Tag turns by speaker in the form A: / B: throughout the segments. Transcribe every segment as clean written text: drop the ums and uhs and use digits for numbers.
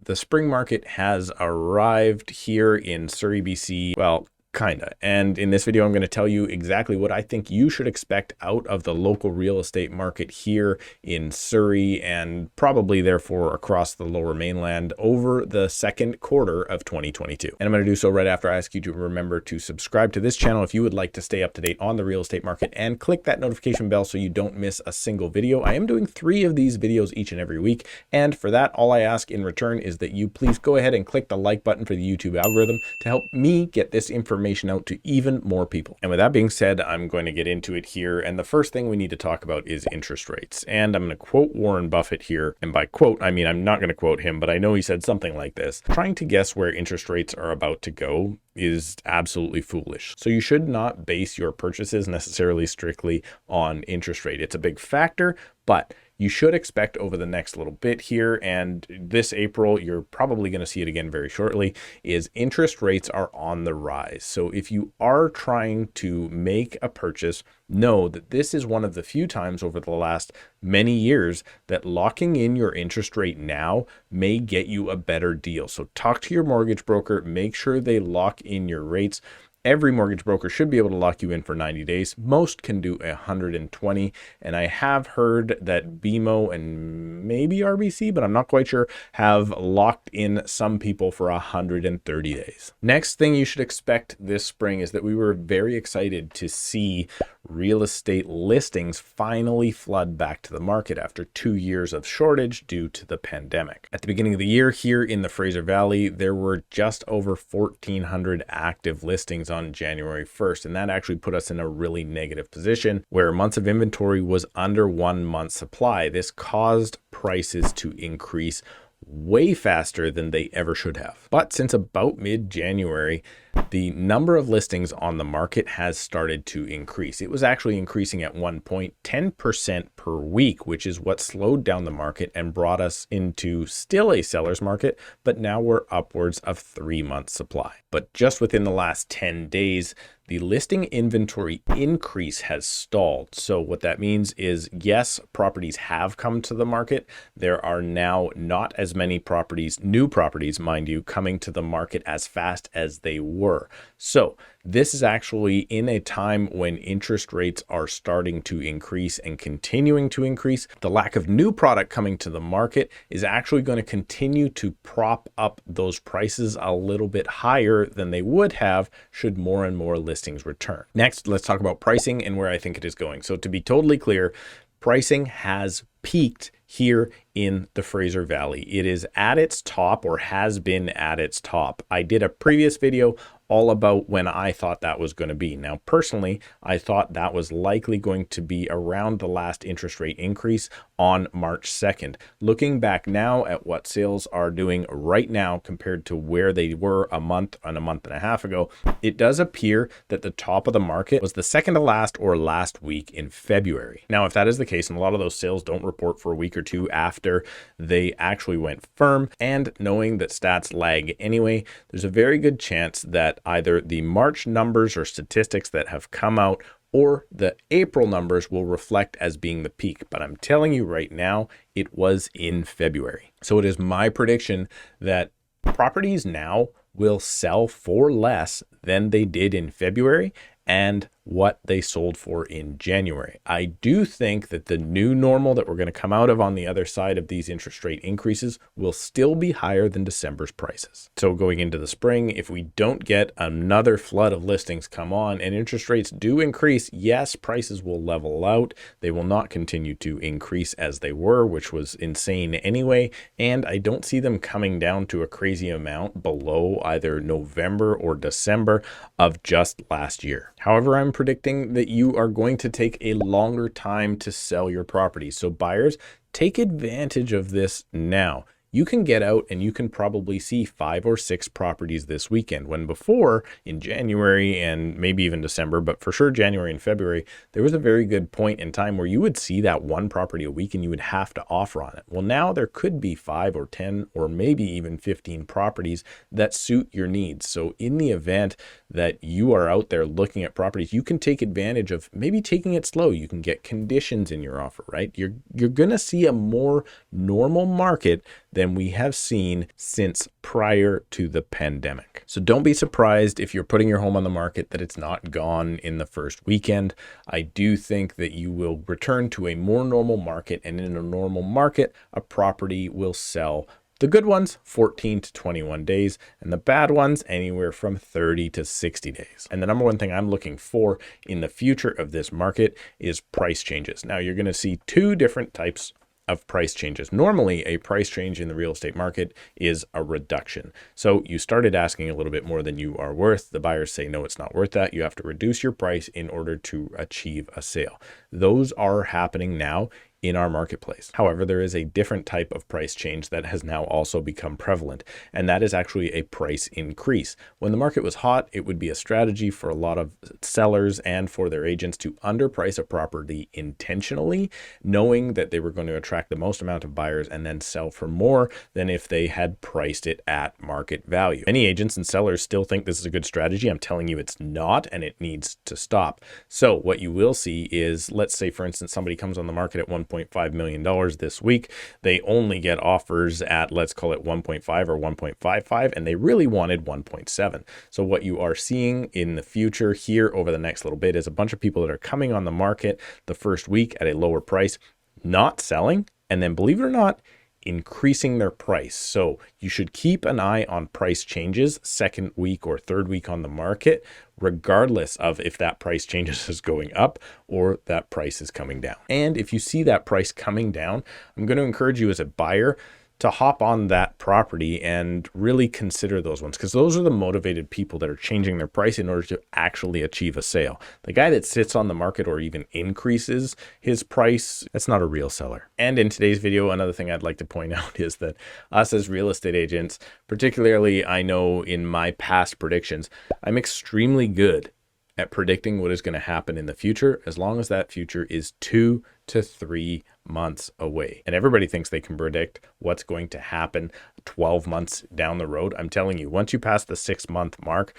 A: The spring market has arrived here in Surrey, BC. Well, kinda. And in this video, I'm going to tell you exactly what I think you should expect out of the local real estate market here in Surrey and probably therefore across the lower mainland over the second quarter of 2022. And I'm going to do so right after I ask you to remember to subscribe to this channel if you would like to stay up to date on the real estate market, and click that notification bell so you don't miss a single video. I am doing 3 of these videos each and every week. And for that, all I ask in return is that you please go ahead and click the like button for the YouTube algorithm to help me get this information out to even more people. And with that being said, I'm going to get into it here. And the first thing we need to talk about is interest rates. And I'm going to quote Warren Buffett here. And by quote, I mean, I'm not going to quote him, but I know he said something like this: trying to guess where interest rates are about to go is absolutely foolish. So you should not base your purchases necessarily strictly on interest rate. It's a big factor, but you should expect over the next little bit here, and this April, you're probably going to see it again very shortly, is interest rates are on the rise. So if you are trying to make a purchase, know that this is one of the few times over the last many years that locking in your interest rate now may get you a better deal. So talk to your mortgage broker, make sure they lock in your rates. Every mortgage broker should be able to lock you in for 90 days. Most can do 120. And I have heard that BMO and maybe RBC, but I'm not quite sure, have locked in some people for 130 days. Next thing you should expect this spring is that we were very excited to see real estate listings finally flood back to the market after 2 years of shortage due to the pandemic. At the beginning of the year here in the Fraser Valley, there were just over 1,400 active listings on January 1st, and that actually put us in a really negative position where months of inventory was under 1 month's supply. This caused prices to increase way faster than they ever should have. But since about mid-January, the number of listings on the market has started to increase. It was actually increasing at one point 10% per week, which is what slowed down the market and brought us into still a seller's market, but now we're upwards of 3 months supply. But just within the last 10 days, the listing inventory increase has stalled. So what that means is, yes, properties have come to the market. There are now not as many properties, new properties, mind you, coming to the market as fast as they were. So this is actually in a time when interest rates are starting to increase and continuing to increase. The lack of new product coming to the market is actually going to continue to prop up those prices a little bit higher than they would have should more and more listings return. Next, let's talk about pricing and where I think it is going. So to be totally clear, pricing has peaked here in the Fraser Valley. It is at its top, or has been at its top. I did a previous video all about when I thought that was going to be. Now, personally, I thought that was likely going to be around the last interest rate increase on March 2nd. Looking back now at what sales are doing right now compared to where they were a month and a half ago, it does appear that the top of the market was the second to last or last week in February. Now, if that is the case, and a lot of those sales don't report for a week or two after they actually went firm, and knowing that stats lag anyway, there's a very good chance that either the March numbers or statistics that have come out or the April numbers will reflect as being the peak. But I'm telling you right now, it was in February. So it is my prediction that properties now will sell for less than they did in February and what they sold for in January. I do think that the new normal that we're going to come out of on the other side of these interest rate increases will still be higher than December's prices. So going into the spring, if we don't get another flood of listings come on and interest rates do increase, yes, prices will level out. They will not continue to increase as they were, which was insane anyway. And I don't see them coming down to a crazy amount below either November or December of just last year. However, I'm predicting that you are going to take a longer time to sell your property. So buyers, take advantage of this now. You can get out and you can probably see 5 or 6 properties this weekend, when before in January and maybe even December, but for sure January and February, there was a very good point in time where you would see that 1 property a week and you would have to offer on it. Well, now there could be 5 or 10 or maybe even 15 properties that suit your needs. So in the event that you are out there looking at properties, you can take advantage of maybe taking it slow. You can get conditions in your offer, right? You're going to see a more normal market than we have seen since prior to the pandemic. So don't be surprised if you're putting your home on the market that it's not gone in the first weekend. I do think that you will return to a more normal market, and in a normal market, a property will sell. The good ones, 14 to 21 days, and the bad ones, anywhere from 30 to 60 days. And the number one thing I'm looking for in the future of this market is price changes. Now, you're going to see two different types of price changes. Normally, a price change in the real estate market is a reduction. So you started asking a little bit more than you are worth. The buyers say, no, it's not worth that. You have to reduce your price in order to achieve a sale. Those are happening now in our marketplace. However, there is a different type of price change that has now also become prevalent, and that is actually a price increase. When the market was hot, it would be a strategy for a lot of sellers and for their agents to underprice a property intentionally, knowing that they were going to attract the most amount of buyers and then sell for more than if they had priced it at market value. Many agents and sellers still think this is a good strategy. I'm telling you it's not, and it needs to stop. So what you will see is, let's say for instance, somebody comes on the market at $1.5 million this week. They only get offers at, let's call it 1.5 or 1.55, and they really wanted 1.7. So what you are seeing in the future here over the next little bit is a bunch of people that are coming on the market the first week at a lower price, not selling, and then, believe it or not, increasing their price. So you should keep an eye on price changes second week or third week on the market, regardless of if that price changes is going up or that price is coming down. And if you see that price coming down, I'm going to encourage you as a buyer to hop on that property and really consider those ones, because those are the motivated people that are changing their price in order to actually achieve a sale. The guy that sits on the market or even increases his price, that's not a real seller. And in today's video, another thing I'd like to point out is that us as real estate agents, particularly I know in my past predictions, I'm extremely good at predicting what is going to happen in the future, as long as that future is 2 to 3 months away. And everybody thinks they can predict what's going to happen 12 months down the road. I'm telling you, once you pass the 6-month mark,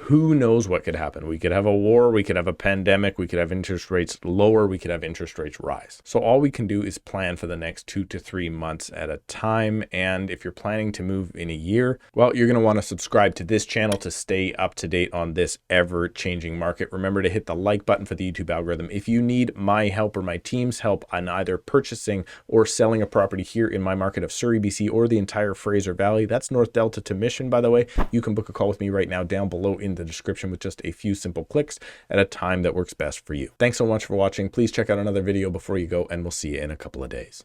A: who knows what could happen? We could have a war, we could have a pandemic, we could have interest rates lower, we could have interest rates rise. So all we can do is plan for the next 2 to 3 months at a time. And if you're planning to move in a year, well, you're going to want to subscribe to this channel to stay up to date on this ever-changing market. Remember to hit the like button for the YouTube algorithm. If you need my help or my team's help on either purchasing or selling a property here in my market of Surrey, BC, or the entire Fraser Valley, that's North Delta to Mission, by the way, you can book a call with me right now down below in the description with just a few simple clicks at a time that works best for you. Thanks so much for watching. Please check out another video before you go, and we'll see you in a couple of days.